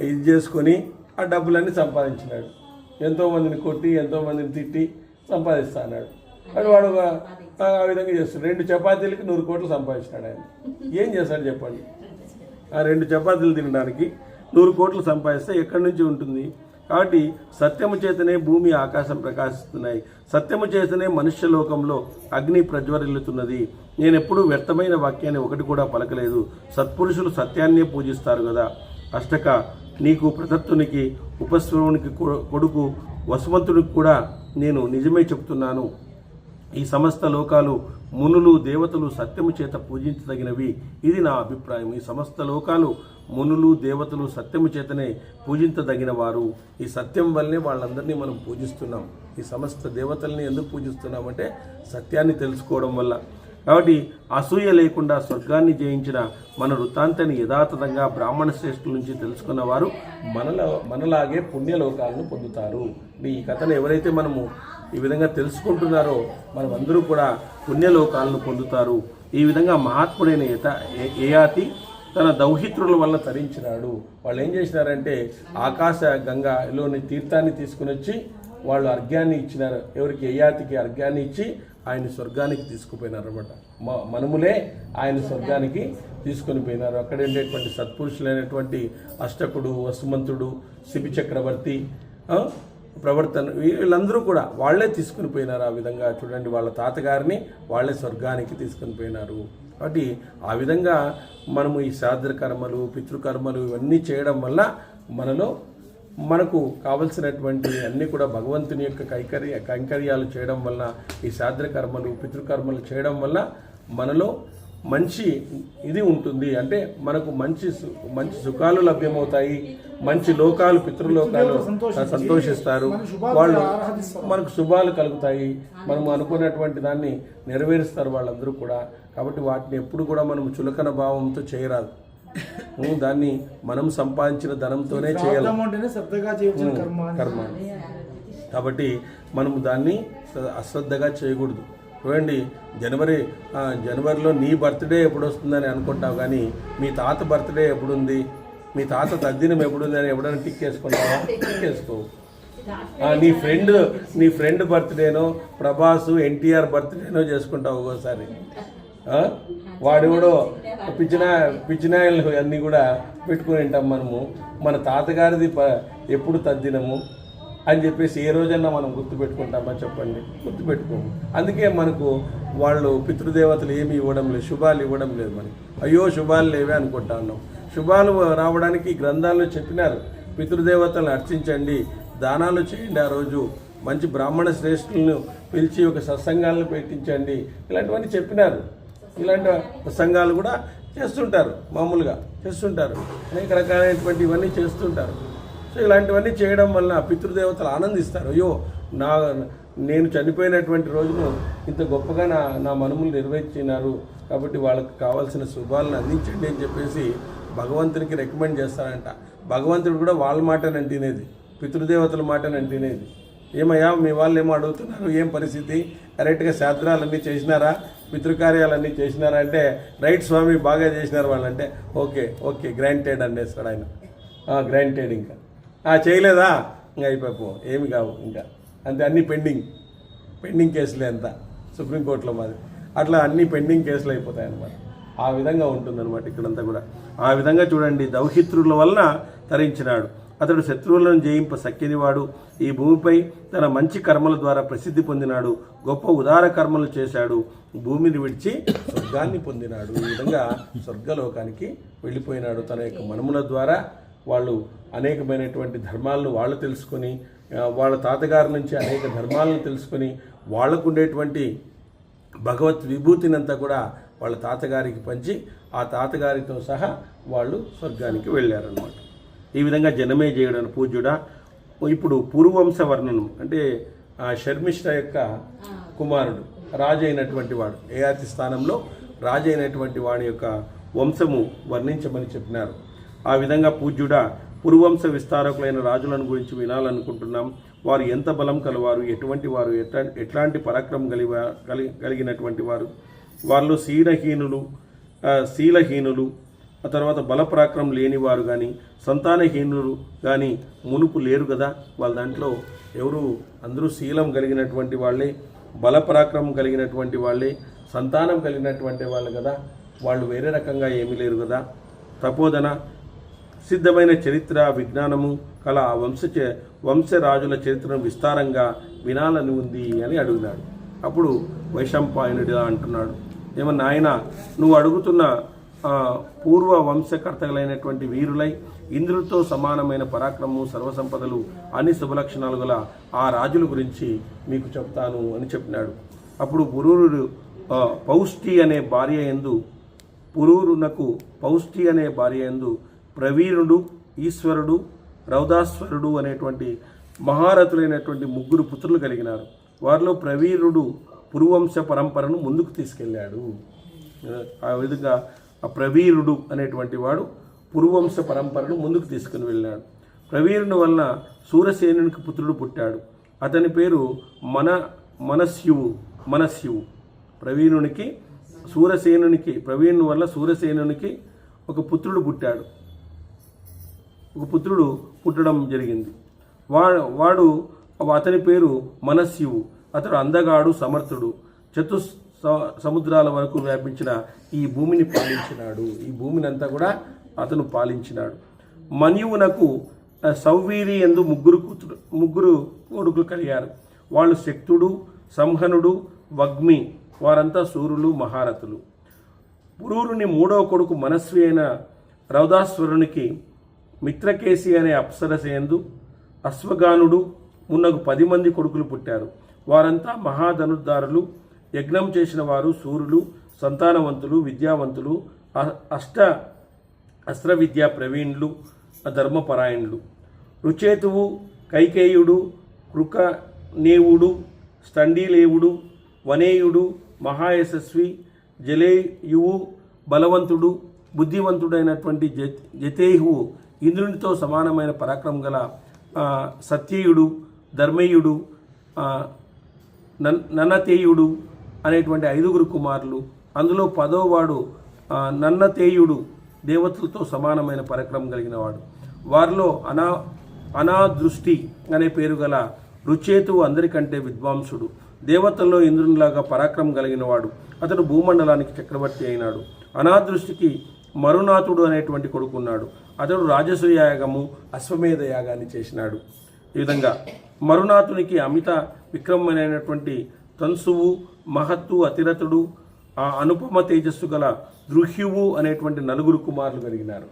S1: ఇది చేసుకొని ఆ డబ్బులన్నీ సంపాదించినాడు. ఎంతోమందిని కొట్టి, ఎంతోమందిని తిట్టి సంపాదిస్తా అన్నాడు. అది వాడు ఆ విధంగా చేస్తాడు. 2 చపాతీలకి 100 కోట్లు సంపాదించినాడు ఆయన. ఏం చేస్తాడు చెప్పండి? ఆ 2 చపాతీలు తినడానికి
S2: 100 కోట్లు సంపాదిస్తే ఎక్కడి నుంచి ఉంటుంది? కాబట్టి సత్యము చేతనే భూమి ఆకాశం ప్రకాశిస్తున్నాయి, సత్యము చేతనే మనుష్య లోకంలో అగ్ని ప్రజ్వరిల్లుతున్నది. నేనెప్పుడూ వ్యర్థమైన వాక్యాన్ని ఒకటి కూడా పలకలేదు. సత్పురుషులు సత్యాన్నే పూజిస్తారు కదా. అష్టక, నీకు ప్రదత్తునికి ఉపస్వరునికి కొడుకు వసువంతుడికి కూడా నేను నిజమే చెప్తున్నాను. ఈ సమస్త లోకాలు మునులు దేవతలు సత్యము చేత పూజించదగినవి. ఇది నా అభిప్రాయం. ఈ సమస్త లోకాలు మునులు దేవతలు సత్యము చేతనే పూజించదగిన వారు. ఈ సత్యం వల్లే వాళ్ళందరినీ మనం పూజిస్తున్నాం. ఈ సమస్త దేవతల్ని ఎందుకు పూజిస్తున్నామంటే సత్యాన్ని తెలుసుకోవడం వల్ల. కాబట్టి అసూయ లేకుండా స్వర్గాన్ని జయించిన మన వృత్తాంతాన్ని యథాతథంగా బ్రాహ్మణ శ్రేష్ఠుల నుంచి తెలుసుకున్న వారు మనలాగే పుణ్యలోకాలను పొందుతారు. ఈ కథను ఎవరైతే మనము ఈ విధంగా తెలుసుకుంటున్నారో మనం అందరూ కూడా పుణ్యలోకాలను పొందుతారు. ఈ విధంగా మహాత్ముడైన యయాతి తన దౌహిత్రుల వల్ల తరించినాడు. వాళ్ళు ఏం చేసినారంటే ఆకాశ గంగలోని తీర్థాన్ని తీసుకుని వచ్చి వాళ్ళు అర్ఘ్యాన్ని ఇచ్చినారు. ఎవరికి? యయాతికి అర్ఘ్యాన్ని ఇచ్చి ఆయన స్వర్గానికి తీసుకుపోయినారు అనమాట. మనములే ఆయన స్వర్గానికి తీసుకొని పోయినారు. అక్కడ ఉండేటువంటి సత్పురుషులైనటువంటి అష్టకుడు, వసుమంతుడు, శిబి చక్రవర్తి, ప్రవర్తన, వీళ్ళందరూ కూడా వాళ్లే తీసుకుని పోయినారు. ఆ విధంగా చూడండి, వాళ్ళ తాతగారిని వాళ్లే స్వర్గానికి తీసుకుని పోయినారు. కాబట్టి ఆ విధంగా మనము ఈ శ్రాద్ధ కర్మలు, పితృకర్మలు ఇవన్నీ చేయడం వల్ల మనకు కావలసినటువంటి అన్నీ కూడా భగవంతుని యొక్క కైంకర్యాలు చేయడం వల్ల, ఈ శ్రాద్ధ కర్మలు పితృకర్మలు చేయడం వల్ల మనలో మంచి ఇది ఉంటుంది. అంటే మనకు మంచి సుఖాలు లభ్యమవుతాయి, మంచి లోకాలు పితృలోకాలు సంతోషిస్తారు, వాళ్ళు మనకు శుభాలు కలుగుతాయి, మనము అనుకున్నటువంటి దాన్ని నెరవేరుస్తారు వాళ్ళందరూ కూడా. కాబట్టి వాటిని ఎప్పుడు కూడా మనం చులకన భావంతో చేయరాదు. దాన్ని మనం సంపాదించిన ధనంతోనే చేయాలి కర్మ. కాబట్టి మనము దాన్ని అశ్రద్ధగా చేయకూడదు. చూడండి, జనవరిలో నీ బర్త్డే ఎప్పుడు వస్తుందని అనుకుంటావు, కానీ మీ తాత బర్త్డే ఎప్పుడుంది, మీ తాత తద్దినం ఎప్పుడుంది అని ఎప్పుడైనా టిక్ వేసుకుంటావా? టిక్ వేసుకో. నీ ఫ్రెండ్ బర్త్డేనో, ప్రభాసు ఎన్టీఆర్ బర్త్డేనో చేసుకుంటావు ఒక్కోసారి. వాడు కూడా పిచ్చినాయలు అన్నీ కూడా పెట్టుకుని ఉంటాం మనము. మన తాతగారిది ఎప్పుడు తద్దినము అని చెప్పేసి ఏ రోజన్నా మనం గుర్తుపెట్టుకుంటామా? చెప్పండి, గుర్తుపెట్టుకోము. అందుకే మనకు వాళ్ళు పితృదేవతలు ఏమి ఇవ్వడం లేదు, శుభాలు ఇవ్వడం లేదు. మనకి అయ్యో శుభాలు లేవే అనుకుంటా ఉన్నాం. శుభాలు రావడానికి గ్రంథాల్లో చెప్పినారు. పితృదేవతలను అర్చించండి, దానాలు చేయండి, ఆ రోజు మంచి బ్రాహ్మణ శ్రేష్ఠులను పిలిచి ఒక సత్సంగాలను పెట్టించండి, ఇలాంటివన్నీ చెప్పినారు. ఇలాంటి సంఘాలు కూడా చేస్తుంటారు, మామూలుగా చేస్తుంటారు, అనేక రకాలైనటువంటి ఇవన్నీ చేస్తుంటారు. సో ఇలాంటివన్నీ చేయడం వల్ల పితృదేవతలు ఆనందిస్తారు. అయ్యో నేను చనిపోయినటువంటి రోజును ఇంత గొప్పగా నా మనుములు నిర్వహించినారు, కాబట్టి వాళ్ళకి కావాల్సిన శుభాలను అందించండి అని చెప్పేసి భగవంతునికి రికమెండ్ చేస్తారంట. భగవంతుడు కూడా వాళ్ళ మాటని తినేది, పితృదేవతల మాటని తినేది. ఏమయ్యా మీ వాళ్ళు ఏమో అడుగుతున్నారు, ఏం పరిస్థితి, కరెక్ట్గా శాస్త్రాలన్నీ చేసినారా, పితృకార్యాలన్నీ చేసినారా అంటే రైట్ స్వామి బాగా చేసినారు వాళ్ళంటే ఓకే గ్రాంటెడ్ అనేస్తాడు ఆయన. గ్రాంటెడ్. ఇంకా చేయలేదా ఇంకా అయిపోయి ఏమి కావు ఇంకా అంతే, అన్నీ పెండింగ్ కేసులే అంతా సుప్రీంకోర్టులో మాది. అట్లా అన్ని పెండింగ్ కేసులు అయిపోతాయి అన్నమాట. ఆ విధంగా ఉంటుందన్నమాట ఇక్కడంతా కూడా. ఆ విధంగా చూడండి, దౌహిత్రుల వలన తరించినాడు. అతడు శత్రువులను జయింప సఖ్యనివాడు. ఈ భూమిపై తన మంచి కర్మల ద్వారా ప్రసిద్ధి పొందినాడు. గొప్ప ఉదార కర్మలు చేశాడు. భూమిని విడిచి స్వర్గాన్ని పొందినాడు. ఈ విధంగా స్వర్గలోకానికి వెళ్ళిపోయినాడు. తన యొక్క మనుముల ద్వారా వాళ్ళు అనేకమైనటువంటి ధర్మాలను వాళ్ళు తెలుసుకొని, వాళ్ళ తాతగారి నుంచి అనేక ధర్మాలను తెలుసుకొని, వాళ్లకు ఉండేటువంటి భగవత్ విభూతినంతా కూడా వాళ్ళ తాతగారికి పంచి, ఆ తాతగారితో సహా వాళ్ళు స్వర్గానికి వెళ్ళారన్నమాట. ఈ విధంగా జనమేజయుడు అని పూజ్యుడా. ఇప్పుడు పూర్వవంశ వర్ణనం అంటే శర్మిష్ఠ యొక్క కుమారుడు, రాజు అయినటువంటి వాడు, యయాతి స్థానంలో రాజు అయినటువంటి వాడి యొక్క వంశము వర్ణించమని చెప్పినారు. ఆ విధంగా పూజ్యుడా, పూర్వంశ విస్తారకులైన రాజులను గురించి వినాలనుకుంటున్నాం. వారు ఎంత బలం కలవారు, ఎటువంటి వారు, ఎట్లాంటి పరాక్రమం కలిగినటువంటి వారు, వాళ్ళు శీలహీనులు, ఆ తర్వాత బలపరాక్రమం లేనివారు కానీ సంతానహీనులు కానీ మునుపు లేరు కదా. వాళ్ళ దాంట్లో ఎవరు, అందరూ శీలం కలిగినటువంటి వాళ్ళే, బలపరాక్రమం కలిగినటువంటి వాళ్ళే, సంతానం కలిగినటువంటి వాళ్ళు కదా. వాళ్ళు వేరే రకంగా ఏమీ లేరు కదా. తపోధన
S1: సిద్ధమైన చరిత్ర విజ్ఞానము కల ఆ వంశరాజుల చరిత్రను విస్తారంగా వినాలని ఉంది అని అడిగినాడు. అప్పుడు వైశంపాయనుడు అంటున్నాడు, ఏమన్నా ఆయన నువ్వు అడుగుతున్న పూర్వ వంశకర్తలైనటువంటి వీరులై ఇంద్రుడితో సమానమైన పరాక్రమము సర్వసంపదలు అన్ని శుభలక్షణాలు గల ఆ రాజుల గురించి మీకు చెప్తాను అని చెప్పినాడు. అప్పుడు పురూరుడు పౌష్టి అనే భార్య యందు ప్రవీణుడు, ఈశ్వరుడు, రౌదాశ్వరుడు అనేటువంటి మహారథులైనటువంటి 3 పుత్రులు కలిగినారు. వారిలో ప్రవీణుడు పురువంశ పరంపరను ముందుకు తీసుకెళ్ళాడు. ఆ విధంగా ఆ ప్రవీరుడు అనేటువంటి వాడు పురువంశ పరంపరను ముందుకు తీసుకుని వెళ్ళాడు. ప్రవీరుని వలన సూరసేనునికి పుత్రుడు పుట్టాడు. అతని పేరు మనస్యువు. ప్రవీణుని వల్ల సూరసేనునికి ఒక పుత్రుడు పుట్టడం జరిగింది. అతని పేరు మనస్యువు. అతడు అందగాడు, సమర్థుడు, సముద్రాల వరకు వ్యాపించిన ఈ భూమిని పాలించినాడు. ఈ భూమిని అంతా కూడా అతను పాలించినాడు. మన్యువునకు సౌవీరి యందు 3 కొడుకులు కలిగారు. వాళ్ళు శక్తుడు, సంహనుడు, వగ్మి. వారంతా సూరులు, మహారథులు. పురూరుని 3వ కొడుకు మనస్వి అయిన రౌదాశ్వరునికి మిత్రకేశి అనే అప్సరసేందు అశ్వగానుడు మున్నగు 10 మంది కొడుకులు పుట్టారు. వారంతా మహాధనుర్ధారులు, యజ్ఞం చేసిన వారు, సూరులు, సంతానవంతులు, విద్యావంతులు, అస్త్ర విద్యా ప్రవీణులు, ధర్మపరాయణులు. రుచేతువు, కైకేయుడు, కృకనేవుడు, స్తండీలేవుడు, వనేయుడు, మహాయశస్వి, జలేయువు, బలవంతుడు, బుద్ధివంతుడైనటువంటి జతేయువు, ఇంద్రునితో సమానమైన పరాక్రమం గల సత్యేయుడు, ధర్మేయుడు, నన్నతేయుడు అనేటువంటి 5 కుమారులు. అందులో 10వ వాడు నన్నతేయుడు దేవతలతో సమానమైన పరాక్రమం కలిగిన వాడు. వారిలో అనాదృష్టి అనే పేరు గల రుచేతువు అందరికంటే విద్వాంసుడు. దేవతల్లో ఇంద్రునిలాగా పరాక్రమం కలిగిన వాడు. అతడు భూమండలానికి చక్రవర్తి అయినాడు. అనాదృష్టికి మరునాథుడు అనేటువంటి కొడుకున్నాడు. అతడు రాజసూయ యాగము, అశ్వమేధ యాగాన్ని చేసినాడు. ఈ విధంగా మరునాథునికి అమిత విక్రమమైనటువంటి తంసువు, మహత్తు, అతిరథుడు, ఆ అనుపమ తేజస్సు గల దృహ్యువు అనేటువంటి 4 కుమారులు కలిగినారు.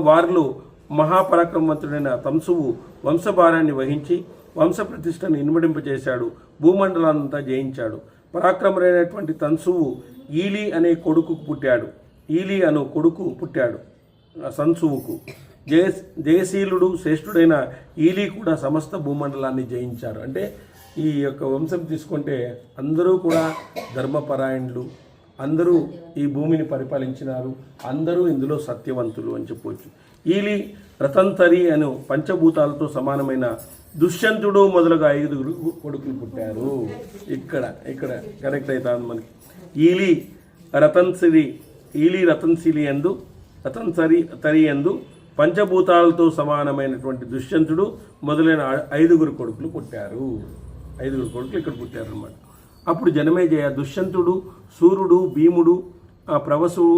S1: వారిలో మహాపరాక్రమవంతుడైన తంసువు వంశభారాన్ని వహించి వంశప్రతిష్టను ఇనుమడింపజేశాడు. భూమండలాన్నంతా జయించాడు. పరాక్రముడైనటువంటి తంసువు ఈలి అనే కొడుకు పుట్టాడు. సంసువుకు జయశీలుడు, శ్రేష్ఠుడైన ఈలి కూడా సమస్త భూమండలాన్ని జయించారు. అంటే ఈ యొక్క వంశం తీసుకుంటే అందరూ కూడా ధర్మపరాయణులు, అందరూ ఈ భూమిని పరిపాలించినారు, అందరూ ఇందులో సత్యవంతులు అని చెప్పవచ్చు. ఈలి రతంతరి అను పంచభూతాలతో సమానమైన దుష్యంతుడు మొదలుగా 5 కొడుకులు పుట్టారు. ఇక్కడ కరెక్ట్ అవుతుంది మనకి. ఈలి రతన్సిలి యందు పంచభూతాలతో సమానమైనటువంటి దుష్యంతుడు మొదలైన 5 కొడుకులు పుట్టారు. 5 కొడుకులు ఇక్కడ పుట్టారు అన్నమాట. అప్పుడు జనమేజయ దుష్యంతుడు, సూర్యుడు, భీముడు, ప్రవసువు,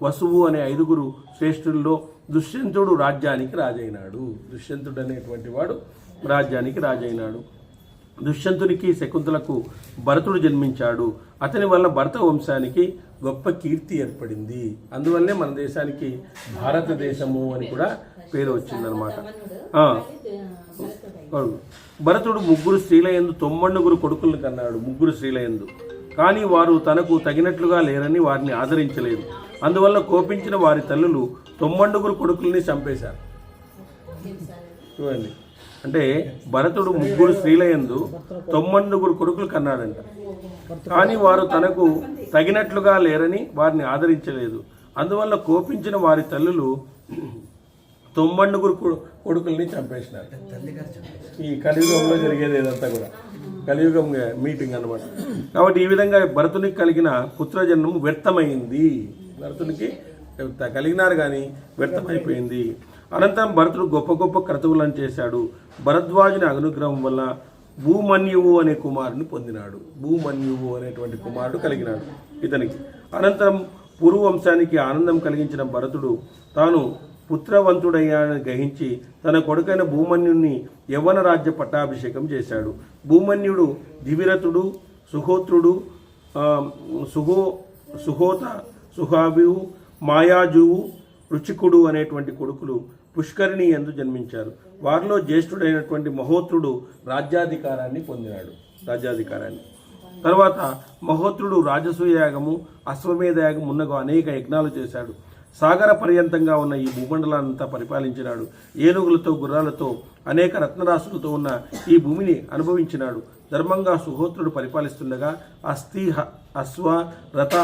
S1: వసువు అనే 5 శ్రేష్ఠుల్లో దుష్యంతుడు రాజ్యానికి రాజైనాడు. దుష్యంతుడు అనేటువంటి వాడు రాజ్యానికి రాజైనాడు. దుష్యంతునికి శకుంతలకు భరతుడు జన్మించాడు. అతని వల్ల భరత వంశానికి గొప్ప కీర్తి ఏర్పడింది. అందువల్లే మన దేశానికి భారతదేశము అని కూడా పేరు వచ్చిందనమాట. భరతుడు 3 స్త్రీల యందు 99 కొడుకులను కన్నాడు. 3 స్త్రీల యందు. కానీ వారు తనకు తగినట్లుగా లేరని వారిని ఆదరించలేదు. అందువల్ల కోపించిన వారి తల్లులు 99 కొడుకుల్ని చంపేశారు. చూడండి, అంటే భరతుడు 3 స్త్రీల యందు 99 కొడుకులు కన్నాడంట. కానీ వారు తనకు తగినట్లుగా లేరని వారిని ఆదరించలేదు. అందువల్ల కోపించిన వారి తల్లులు 99 కొడుకుల్ని చంపేసినారు. ఈ కలియుగంలో జరిగేది ఇదంతా కూడా కలియుగం మీటింగ్ అన్నమాట. కాబట్టి ఈ విధంగా భరతునికి కలిగిన పుత్రజన్మం వ్యర్థమైంది. భరతునికి కలిగినారు కానీ వ్యర్థమైపోయింది. అనంతరం భరతుడు గొప్ప గొప్ప క్రతువులను చేశాడు. భరద్వాజుని అనుగ్రహం వల్ల భూమన్యువు అనే కుమారుని పొందినాడు. భూమన్యువు అనేటువంటి కుమారుడు కలిగినాడు ఇతనికి. అనంతరం పురు వంశానికి ఆనందం కలిగించిన భరతుడు తాను
S2: పుత్రవంతుడయ్యాడని గ్రహించి తన కొడుకైన భూమన్యుని యవ్వన రాజ్య పట్టాభిషేకం చేశాడు. భూమన్యుడు దివిరతుడు, సుహోత్రుడు, సుహోత, సుహాభివు, మాయాజువు, రుచికుడు అనేటువంటి కొడుకులు పుష్కరిణి యందు జన్మించారు. వారిలో జ్యేష్ఠుడైనటువంటి మహోత్రుడు రాజ్యాధికారాన్ని పొందినాడు. తర్వాత మహోత్రుడు రాజసూయాగము, అశ్వమేధయాగం మున్నగు అనేక యజ్ఞాలు చేశాడు. సాగర పర్యంతంగా ఉన్న ఈ భూమండలాన్నంతా పరిపాలించినాడు. ఏనుగులతో, గుర్రాలతో, అనేక రత్నరాశులతో ఉన్న ఈ భూమిని అనుభవించినాడు. ధర్మంగా సుహోత్రుడు పరిపాలిస్తుండగా అశ్వ, రథ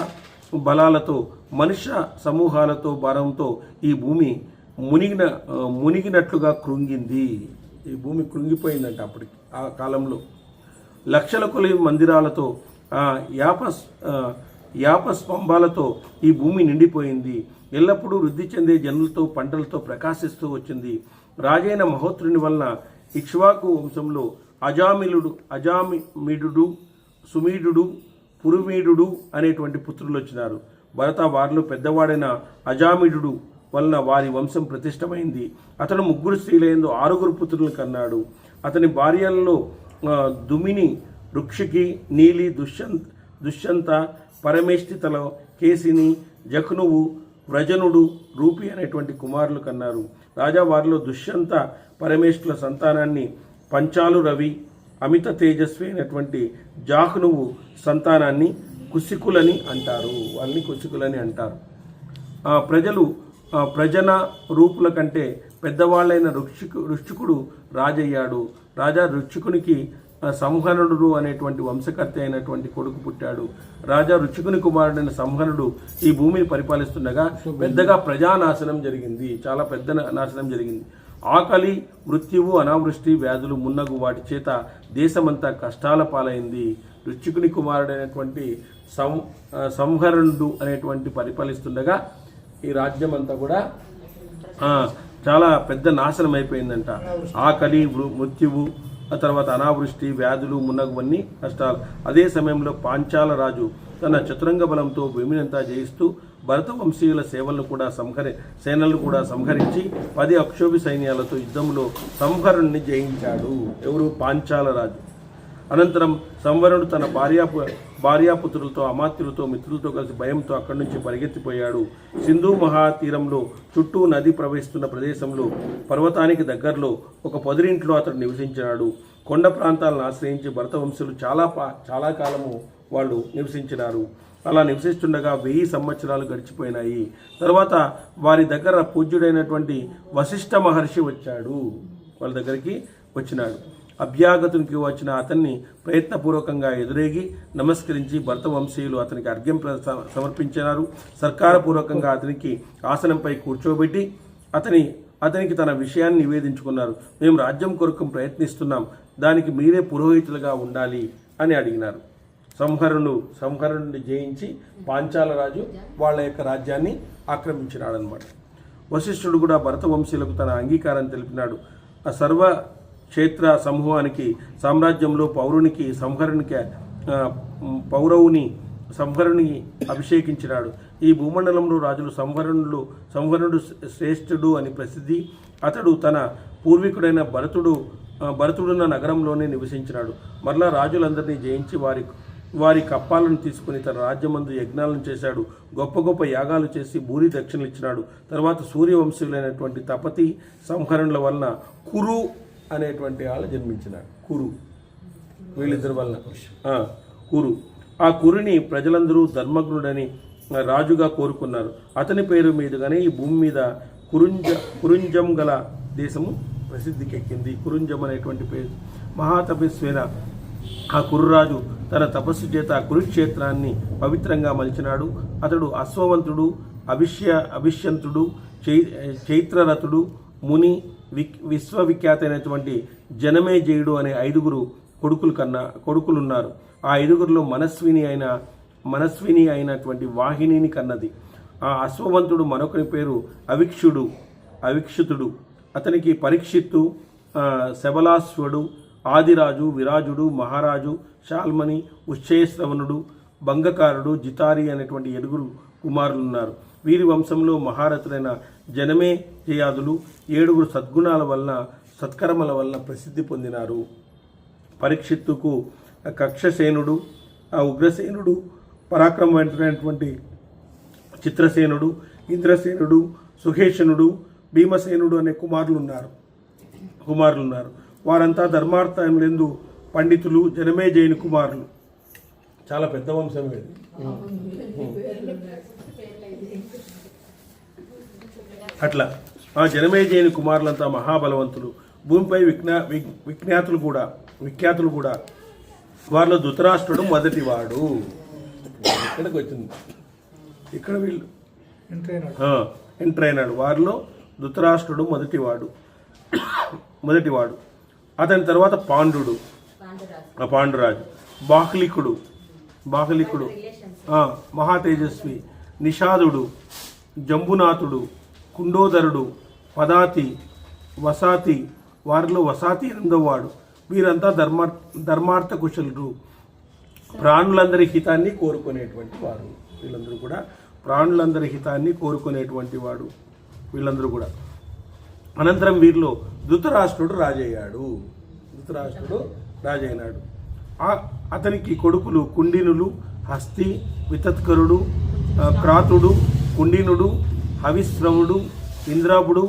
S2: బలాలతో, మనుష్య సమూహాలతో భారంతో ఈ భూమి మునిగినట్లుగా కృంగింది. ఈ భూమి కృంగిపోయిందంట అప్పటికి. ఆ కాలంలో లక్షల కొలది మందిరాలతో, యాప స్తంభాలతో ఈ భూమి నిండిపోయింది. ఎల్లప్పుడూ వృద్ధి చెందే జనులతో, పంటలతో ప్రకాశిస్తూ వచ్చింది. రాజైన మహోత్రుని వలన ఇక్ష్వాకు వంశంలో అజామిడుడు, సుమీడు, పురుమీడు అనేటువంటి పుత్రులు వచ్చినారు. భరత వారిలో పెద్దవాడైన అజామిడు వలన వారి వంశం ప్రతిష్టమైంది. అతడు 3 స్త్రీలయందు 6 పుత్రులను కన్నాడు. అతని భార్యలలో దుమిని, రుక్షికి, నీలి, దుష్యంత, పరమేష్టితలో, కేసిని, జఖ్నువు, వ్రజనుడు, రూపి అనేటువంటి కుమారులు కన్నారు. రాజా వారిలో దుష్యంత పరమేష్ఠుల సంతానాన్ని పంచాలు రవి, అమిత తేజస్వి అయినటువంటి జాహ్నువు సంతానాన్ని కుశికులని అంటారు. వాళ్ళని కుశికులని అంటారు. ప్రజన రూపుల కంటే పెద్దవాళ్ళైన రుక్షికుడు రాజయ్యాడు. రాజా రుక్షికునికి సంహనుడు అనేటువంటి వంశకర్త అయినటువంటి కొడుకు పుట్టాడు. రాజా రుచికుని కుమారుడైన సంహనుడు ఈ భూమిని పరిపాలిస్తుండగా పెద్దగా ప్రజానాశనం జరిగింది. చాలా పెద్ద నాశనం జరిగింది. ఆకలి, మృత్యువు, అనావృష్టి, వ్యాధులు మున్నగు వాటి చేత దేశమంతా కష్టాల పాలైంది. రుచికుని కుమారుడైనటువంటి సంహరణుడు అనేటువంటి పరిపాలిస్తుండగా ఈ రాజ్యం అంతా కూడా చాలా పెద్ద నాశనం అయిపోయిందంట. ఆకలి, మృత్యువు, ఆ తర్వాత అనావృష్టి, వ్యాధులు మున్నగువన్నీ కష్టాలు. అదే సమయంలో పాంచాల రాజు తన చతురంగ బలంతో భూమినంతా జయిస్తూ భరత వంశీయుల సేనలను కూడా సంహరించి 10 అక్షోభి సైన్యాలతో యుద్ధంలో సంహరుణ్ణి జయించాడు. ఎవరు? పాంచాల రాజు. అనంతరం సంవరుడు తన భార్యాపుత్రులతో, అమాత్యులతో, మిత్రులతో కలిసి భయంతో అక్కడి నుంచి పరిగెత్తిపోయాడు. సింధు మహాతీరంలో చుట్టూ నది ప్రవహిస్తున్న ప్రదేశంలో పర్వతానికి దగ్గరలో ఒక పొదిరింట్లో అతడు నివసించినాడు. కొండ ప్రాంతాలను ఆశ్రయించి భరత వంశులు చాలా కాలము వాళ్ళు నివసించినారు. అలా నివసిస్తుండగా 1000 సంవత్సరాలు గడిచిపోయినాయి. తర్వాత వారి దగ్గర పూజ్యుడైనటువంటి వశిష్ఠ మహర్షి వచ్చాడు. వాళ్ళ దగ్గరికి వచ్చినాడు. అభ్యాగతునికి వచ్చిన అతన్ని ప్రయత్నపూర్వకంగా ఎదురేగి నమస్కరించి భరత వంశీయులు అతనికి అర్ఘ్యం సమర్పించినారు. సర్కారపూర్వకంగా అతనికి ఆసనంపై కూర్చోబెట్టి అతనికి తన విషయాన్ని నివేదించుకున్నారు. మేము రాజ్యం కొరకు ప్రయత్నిస్తున్నాం, దానికి మీరే పురోహితులుగా ఉండాలి అని అడిగినారు. సంహరుణ్ణి జయించి పాంచాల రాజు వాళ్ళ యొక్క రాజ్యాన్ని ఆక్రమించినాడు అన్నమాట. వశిష్ఠుడు కూడా భరత వంశీయులకు తన అంగీకారం తెలిపినాడు. ఆ సర్వ క్షేత్ర సమూహానికి సామ్రాజ్యంలో సంహరుని అభిషేకించినాడు. ఈ భూమండలంలో రాజులు సంహరుడు శ్రేష్ఠుడు అని ప్రసిద్ధి. అతడు తన పూర్వీకుడైన భరతుడున్న నగరంలోనే నివసించినాడు. మరలా రాజులందరినీ జయించి వారి కప్పాలను తీసుకుని తన రాజ్యమందు యజ్ఞాలను చేశాడు. గొప్ప గొప్ప యాగాలు చేసి భూరి దక్షిణలు ఇచ్చినాడు. తర్వాత సూర్యవంశీయులైనటువంటి తపతి, సంహరణల వలన కురు అనేటువంటి వాళ్ళు జన్మించినాడు. వీళ్ళిద్దరి వలన కురు. ఆ కురుని ప్రజలందరూ ధర్మజ్ఞుడని రాజుగా కోరుకున్నారు. అతని పేరు మీదుగానే ఈ భూమి మీద కురుంజం గల దేశము ప్రసిద్ధికెక్కింది. కురుంజం అనేటువంటి పేరు. మహాతపస్వైన ఆ కురురాజు తన తపస్సు చేత కురుక్షేత్రాన్ని పవిత్రంగా మలిచినాడు. అతడు అశ్వవంతుడు, అభిష్యంతుడు, చైత్రరథుడు, ముని, విశ్వవిఖ్యాతైనటువంటి జనమేజయుడు అనే 5 కొడుకులున్నారు. ఆ 5గురిలో మనస్విని అయినటువంటి వాహినిని కన్నది. ఆ అశ్వవంతుడు మరొకరి పేరు అవిక్షితుడు. అతనికి పరీక్షిత్తు, శబలాశ్వడు, ఆదిరాజు, విరాజుడు, మహారాజు, శాల్మని, ఉచ్చయశ్రవణుడు, భంగకారుడు, జితారి అనేటువంటి 7 కుమారులు ఉన్నారు.
S1: వీరి వంశంలో మహారథులైన జనమే జయాదులు 7 సద్గుణాల వలన సత్కర్మల వలన ప్రసిద్ధి పొందినారు. పరీక్షిత్తుకు కక్షసేనుడు, ఉగ్రసేనుడు, పరాక్రమవంతుడైనటువంటి చిత్రసేనుడు, ఇంద్రసేనుడు, సుఖేషనుడు, భీమసేనుడు అనే కుమారులు ఉన్నారు. వారంతా ధర్మార్థములందు పండితులు, జనమేజయుని కుమారులు. చాలా పెద్ద వంశం ఇది. అట్లా ఆ జనమేజయుని కుమారులంతా మహాబలవంతులు, భూమిపై విఖ్యాతులు కూడా. వారిలో ధృతరాష్ట్రుడు మొదటివాడు. ఇక్కడికి వచ్చింది, ఇక్కడ వీళ్ళు ఎంటర్ అయినాడు. వారిలో ధృతరాష్ట్రుడు మొదటివాడు. అతని తర్వాత పాండురాజు, బాహ్లికుడు, మహాతేజస్వి, నిషాదుడు, జంబునాథుడు, కుండోదరుడు, పదాతి, వసాతి. వారిలో వసాతి 8వ. వీరంతా ధర్మార్థ కుశలుడు, ప్రాణులందరి హితాన్ని కోరుకునేటువంటి వారు. వీళ్ళందరూ కూడా ప్రాణులందరి హితాన్ని కోరుకునేటువంటి వాడు వీళ్ళందరూ కూడా. అనంతరం వీరిలో ధృతరాష్ట్రుడు రాజైనాడు. అతనికి కొడుకులు కుండినులు, హస్తి, వితత్కరుడు, క్రాతుడు, కుండినుడు, హవిశ్రవుడు, ఇంద్రాభుడు,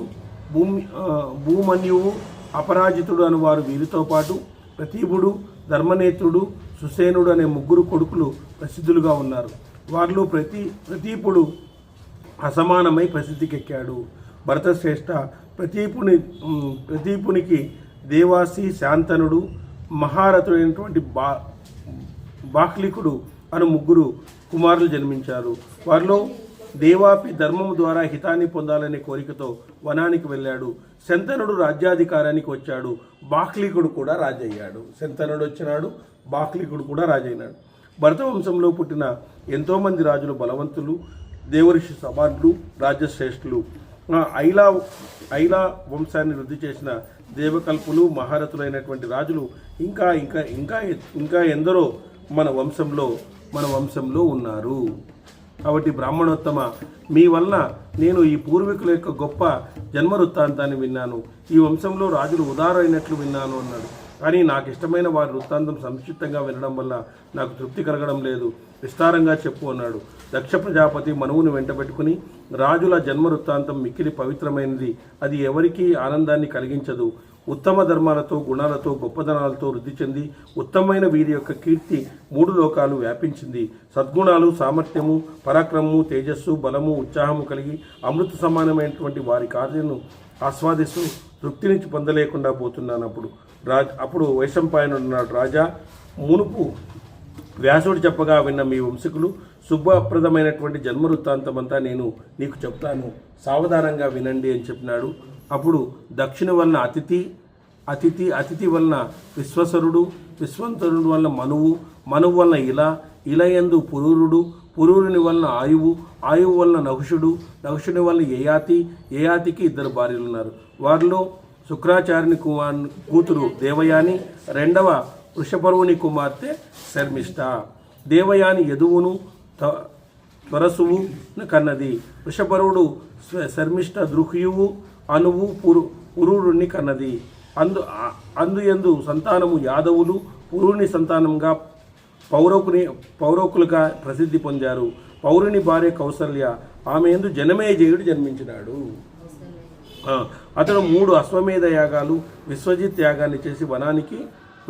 S1: భూమన్యువు, అపరాజితుడు అను వారు వీరితో పాటు ప్రతీపుడు, ధర్మనేత్రుడు, సుసేనుడు అనే 3 కొడుకులు ప్రసిద్ధులుగా ఉన్నారు. వారిలో ప్రతీపుడు అసమానమై ప్రసిద్ధికెక్కాడు. భరతశ్రేష్ఠ ప్రతీపునికి దేవాసి, శాంతనుడు, మహారథుడైనటువంటి బాహ్లికుడు అను 3 కుమారులు జన్మించారు. వారిలో దేవాపి ధర్మము ద్వారా హితాన్ని పొందాలనే కోరికతో వనానికి వెళ్ళాడు. శంతనుడు రాజ్యాధికారానికి వచ్చాడు. బాహ్లికుడు కూడా రాజయ్యాడు. శంతనుడు వచ్చినాడు, బాహ్లికుడు కూడా రాజైనాడు. భరత వంశంలో పుట్టిన ఎంతోమంది రాజులు బలవంతులు, దేవఋషి సమానులు, రాజ్యశ్రేష్ఠులు. ఐలా వంశాన్ని వృద్ధి చేసిన దేవకల్పులు, మహారథులైనటువంటి రాజులు ఇంకా ఇంకా ఇంకా ఇంకా ఎందరో మన వంశంలో ఉన్నారు. కాబట్టి బ్రాహ్మణోత్తమ, మీ వలన నేను ఈ పూర్వీకుల యొక్క గొప్ప జన్మ వృత్తాంతాన్ని విన్నాను. ఈ వంశంలో రాజులు ఉదారైనట్లు విన్నాను అన్నాడు. కానీ నాకు ఇష్టమైన వారి వృత్తాంతం సంక్షిప్తంగా వినడం వల్ల నాకు తృప్తి కలగడం లేదు. విస్తారంగా చెప్పు అన్నాడు. దక్ష ప్రజాపతి మనువును వెంటబెట్టుకుని, రాజుల జన్మ వృత్తాంతం మిక్కిలి పవిత్రమైనది. అది ఎవరికీ ఆనందాన్ని కలిగించదు. ఉత్తమ ధర్మాలతో, గుణాలతో, గొప్పదనాలతో వృద్ధి చెంది ఉత్తమమైన వీరి యొక్క కీర్తి 3 లోకాలు వ్యాపించింది. సద్గుణాలు, సామర్థ్యము, పరాక్రమము, తేజస్సు, బలము, ఉత్సాహము కలిగి అమృత సమానమైనటువంటి వారి కార్యను ఆస్వాదిస్తూ తృప్తి నుంచి పొందలేకుండా పోతున్నాను. అప్పుడు వైశంపాయనుడు, రాజా, మునుపు వ్యాసుడు చెప్పగా విన్న మీ వంశకులు శుభప్రదమైనటువంటి జన్మ వృత్తాంతమంతా నేను నీకు చెప్తాను, సావధానంగా వినండి అని చెప్పినాడు. అప్పుడు దక్షిణ వలన అతిథి వలన విశ్వసరుడు, విశ్వంతరుడు వలన మనువు వలన ఇలయందు పురూరుని వలన ఆయువు వలన నహుషుని వలన యయాతికి 2 భార్యలు ఉన్నారు. వారిలో శుక్రాచార్యుని కూతురు దేవయాని, 2వ వృషపర్వుని కుమార్తె శర్మిష్ఠ. దేవయాని యదువును త్వరసువు కన్నది. వృషపర్వుడు శర్మిష్ఠ ద్రుహ్యువు అనువు పురూరుని కన్నది. అందు సంతానము యాదవులు పురుని సంతానంగా పౌరకులుగా ప్రసిద్ధి పొందారు. పౌరుని భార్య కౌసల్య, ఆమె యందు జనమేజయుడు జన్మించినాడు. అతడు 3 అశ్వమేధ యాగాలు, విశ్వజిత్ యాగాన్ని చేసి వనానికి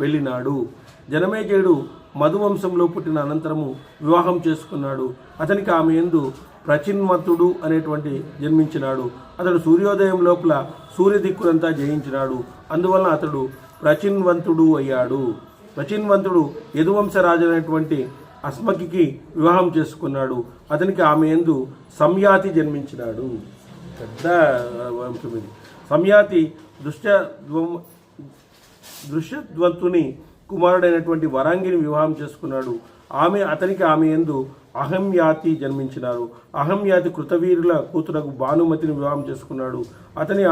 S1: వెళ్ళినాడు. జనమేజయుడు మధువంశంలో పుట్టిన అనంతరము వివాహం చేసుకున్నాడు. అతనికి ఆమె యందు ప్రచిన్వంతుడు అనేటువంటి జన్మించినాడు. అతడు సూర్యోదయం లోపల సూర్య దిక్కులంతా జయించినాడు. అందువలన అతడు ప్రచిన్వంతుడు అయ్యాడు. ప్రచిన్వంతుడు యదువంశరాజు అనేటువంటి అస్మకి వివాహం చేసుకున్నాడు. అతనికి ఆమె యందు సంయాతి జన్మించినాడు. పెద్ద వంశం ఇది. సంయాతి దృశ్యద్వంతుని కుమారుడైనటువంటి వరాంగిని వివాహం చేసుకున్నాడు. అతనికి ఆమె యందు అహంయాతి జన్మించినారు. అహంయాతి కృతవీరుల కూతురకు భానుమతిని వివాహం చేసుకున్నాడు.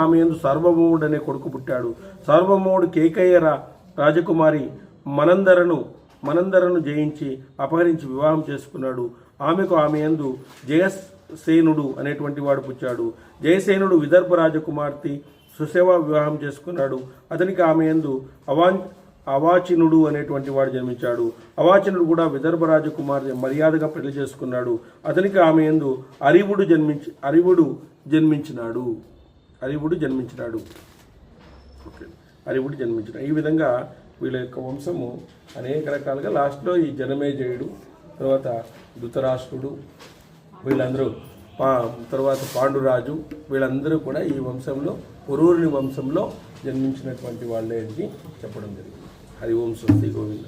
S1: ఆమె యందు సార్వభౌముడు అనే కొడుకు పుట్టాడు. సార్వభౌముడు కేకయ్య రాజకుమారి మనందరను జయించి అపహరించి వివాహం చేసుకున్నాడు. ఆమె యందు
S2: జయసేనుడు అనేటువంటి వాడు పుట్టాడు. జయసేనుడు విదర్భ రాజకుమార్తె సుసేవ వివాహం చేసుకున్నాడు. అతనికి ఆమె యందు అవాచినుడు అనేటువంటి వాడు జన్మించాడు. అవాచినుడు కూడా విదర్భ రాజకుమార్తె మర్యాదగా పెళ్లి చేసుకున్నాడు. అతనికి ఆమె యందు అరివుడు జన్మించినాడు. ఓకే, అరివుడు జన్మించినాడు. ఈ విధంగా వీళ్ళ యొక్క వంశము అనేక రకాలుగా లాస్ట్లో ఈ జనమేజయుడు, తర్వాత ధృతరాష్ట్రుడు, వీళ్ళందరూ తర్వాత పాండురాజు, వీళ్ళందరూ కూడా ఈ వంశంలో పురూరుని వంశంలో జన్మించినటువంటి వాళ్ళే అని చెప్పడం జరిగింది. హరి ఓం స్వస్తి గోవింద.